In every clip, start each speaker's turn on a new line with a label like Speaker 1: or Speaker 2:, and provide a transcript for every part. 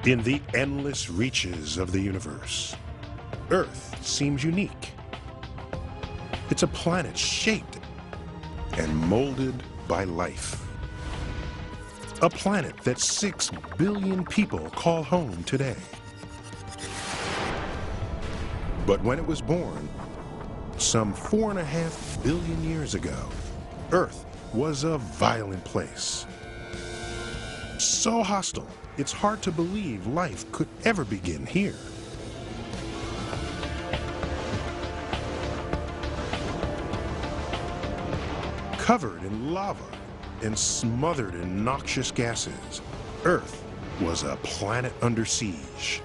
Speaker 1: In the endless reaches of the universe, Earth seems unique. It's a planet shaped and molded by life. A planet that 6 billion people call home today. But when it was born, some 4.5 billion years ago, Earth was a violent place. So hostile, it's hard to believe life could ever begin here. Covered in lava and smothered in noxious gases, Earth was a planet under siege.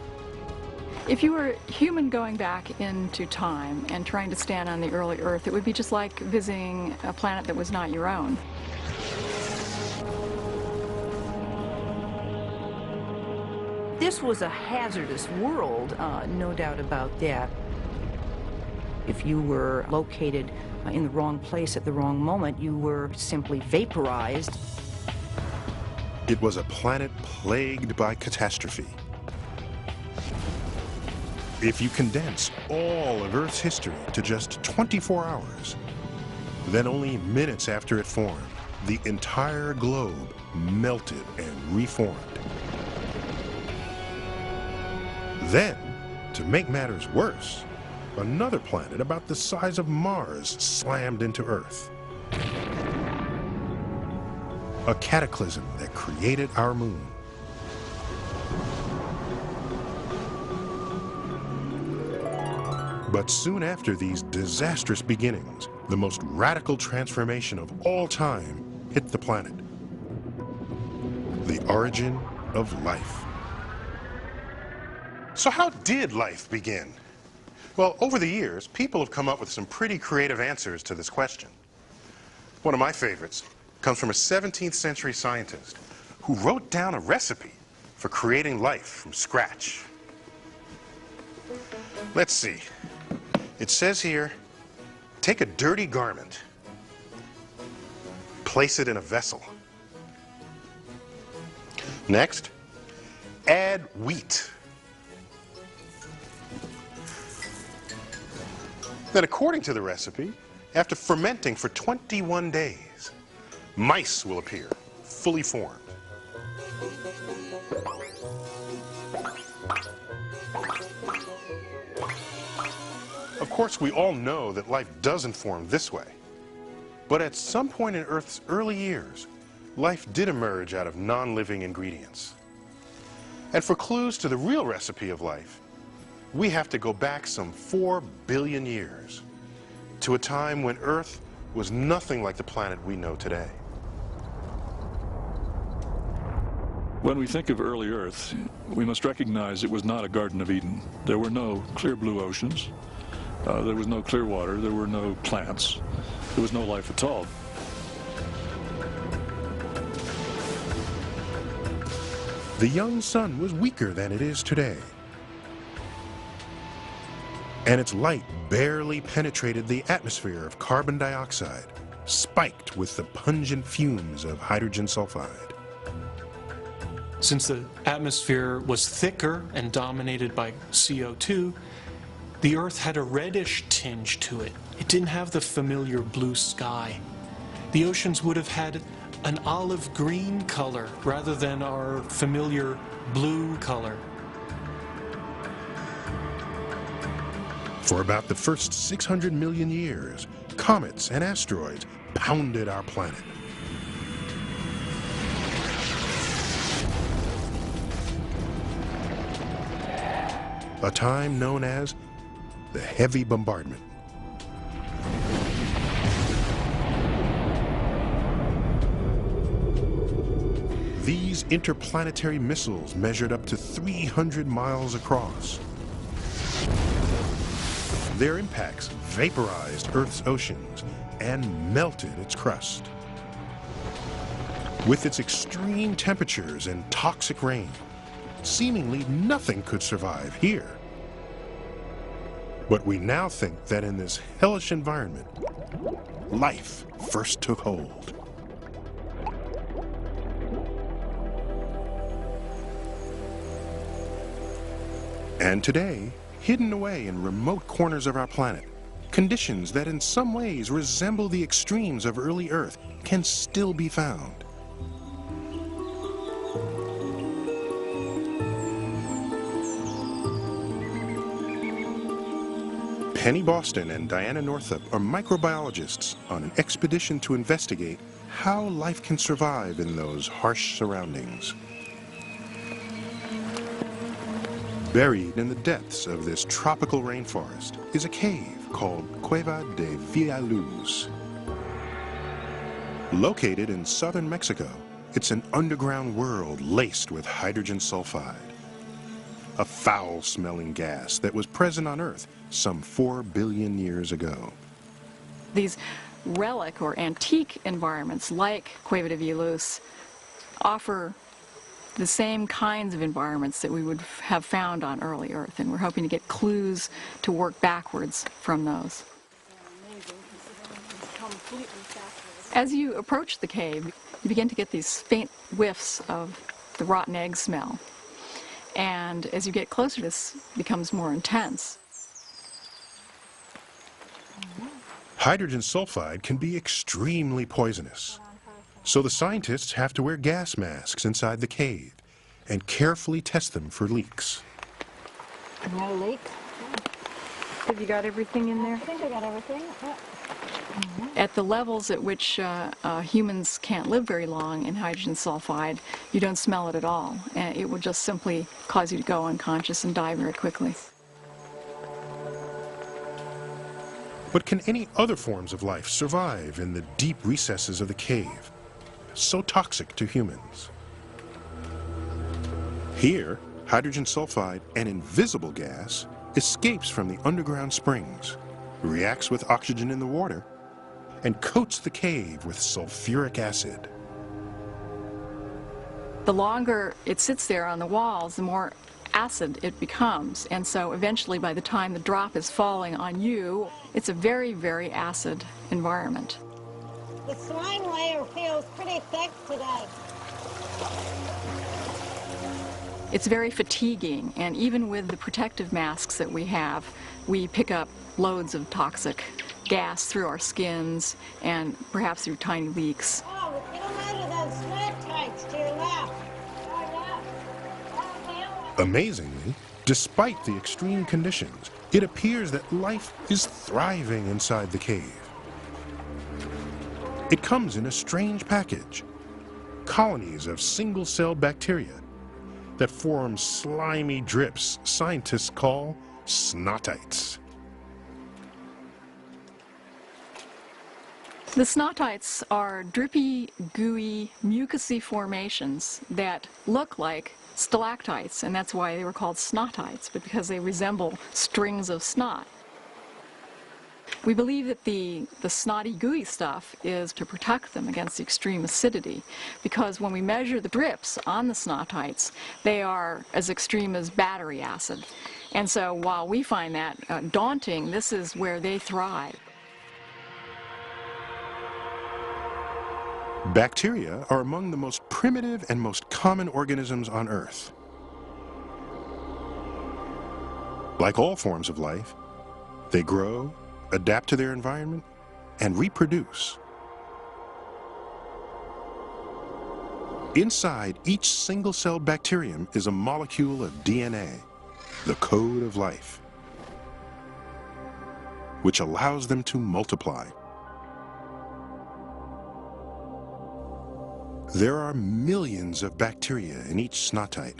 Speaker 2: If you were a human going back into time and trying to stand on the early Earth, it would be just like visiting a planet that was not your own.
Speaker 3: This was a hazardous world, no doubt about that. If you were located in the wrong place at the wrong moment, you were simply vaporized.
Speaker 1: It was a planet plagued by catastrophe. If you condense all of Earth's history to just 24 hours, then only minutes after it formed, the entire globe melted and reformed. Then, to make matters worse, another planet about the size of Mars slammed into Earth. A cataclysm that created our moon. But soon after these disastrous beginnings, the most radical transformation of all time hit the planet. The origin of life. So how did life begin? Well, over the years, people have come up with some pretty creative answers to this question. One of my favorites comes from a 17th century scientist who wrote down a recipe for creating life from scratch. Let's see. It says here, take a dirty garment, place it in a vessel. Next, add wheat. Then, according to the recipe, after fermenting for 21 days, mice will appear, fully formed. Of course, we all know that life doesn't form this way. But at some point in Earth's early years, life did emerge out of non-living ingredients. And for clues to the real recipe of life, we have to go back some 4 billion years to a time when Earth was nothing like the planet we know today.
Speaker 4: When we think of early Earth, we must recognize it was not a Garden of Eden. There were no clear blue oceans. There was no clear water. There were no plants. There was no life at all.
Speaker 1: The young sun was weaker than it is today. And its light barely penetrated the atmosphere of carbon dioxide, spiked with the pungent fumes of hydrogen sulfide.
Speaker 5: Since the atmosphere was thicker and dominated by CO2, the Earth had a reddish tinge to it. It didn't have the familiar blue sky. The oceans would have had an olive green color rather than our familiar blue color.
Speaker 1: For about the first 600 million years, comets and asteroids pounded our planet. A time known as the heavy bombardment. These interplanetary missiles measured up to 300 miles across. Their impacts vaporized Earth's oceans and melted its crust. With its extreme temperatures and toxic rain, seemingly nothing could survive here. But we now think that in this hellish environment, life first took hold. And today, hidden away in remote corners of our planet, conditions that in some ways resemble the extremes of early Earth can still be found. Penny Boston and Diana Northup are microbiologists on an expedition to investigate how life can survive in those harsh surroundings. Buried in the depths of this tropical rainforest is a cave called Cueva de Villaluz. Located in southern Mexico, it's an underground world laced with hydrogen sulfide, a foul-smelling gas that was present on Earth some 4 billion years ago.
Speaker 2: These relic or antique environments like Cueva de Villaluz offer the same kinds of environments that we would have found on early Earth, and we're hoping to get clues to work backwards from those. As you approach the cave, you begin to get these faint whiffs of the rotten egg smell. And as you get closer, this becomes more intense.
Speaker 1: Hydrogen sulfide can be extremely poisonous. So the scientists have to wear gas masks inside the cave and carefully test them for leaks.
Speaker 6: No leak?
Speaker 2: Have you got everything in there?
Speaker 6: I think I got everything. Yeah.
Speaker 2: At the levels at which humans can't live very long in hydrogen sulfide, you don't smell it at all. And it will just simply cause you to go unconscious and die very quickly.
Speaker 1: But can any other forms of life survive in the deep recesses of the cave, so toxic to humans? Here, hydrogen sulfide, an invisible gas, escapes from the underground springs, reacts with oxygen in the water, and coats the cave with sulfuric acid.
Speaker 2: The longer it sits there on the walls, the more acid it becomes. And so eventually, by the time the drop is falling on you, it's a very, very acid environment.
Speaker 6: The slime layer feels pretty thick today.
Speaker 2: It's very fatiguing, and even with the protective masks that we have, we pick up loads of toxic gas through our skins and perhaps through tiny leaks.
Speaker 6: Oh, we feel out of those sweat tights to your left.
Speaker 1: Amazingly, despite the extreme conditions, it appears that life is thriving inside the cave. It comes in a strange package, colonies of single-celled bacteria that form slimy drips scientists call snotites.
Speaker 2: The snotites are drippy, gooey, mucousy formations that look like stalactites, and that's why they were called snotites, but because they resemble strings of snot. We believe that the snotty, gooey stuff is to protect them against the extreme acidity, because when we measure the drips on the snotites, they are as extreme as battery acid. And so while we find that daunting, this is where they thrive.
Speaker 1: Bacteria are among the most primitive and most common organisms on Earth. Like all forms of life, they grow, adapt to their environment, and reproduce. Inside each single-celled bacterium is a molecule of DNA, the code of life, which allows them to multiply. There are millions of bacteria in each snotite.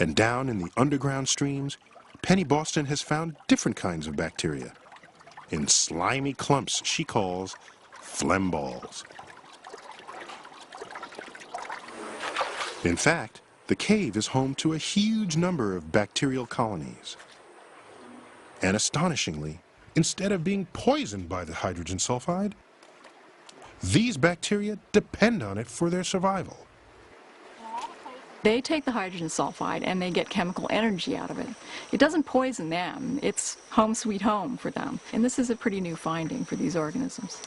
Speaker 1: And down in the underground streams, Penny Boston has found different kinds of bacteria in slimy clumps she calls phlegm balls. In fact, the cave is home to a huge number of bacterial colonies. And astonishingly, instead of being poisoned by the hydrogen sulfide, these bacteria depend on it for their survival.
Speaker 2: They take the hydrogen sulfide and they get chemical energy out of it. It doesn't poison them, it's home sweet home for them. And this is a pretty new finding for these organisms.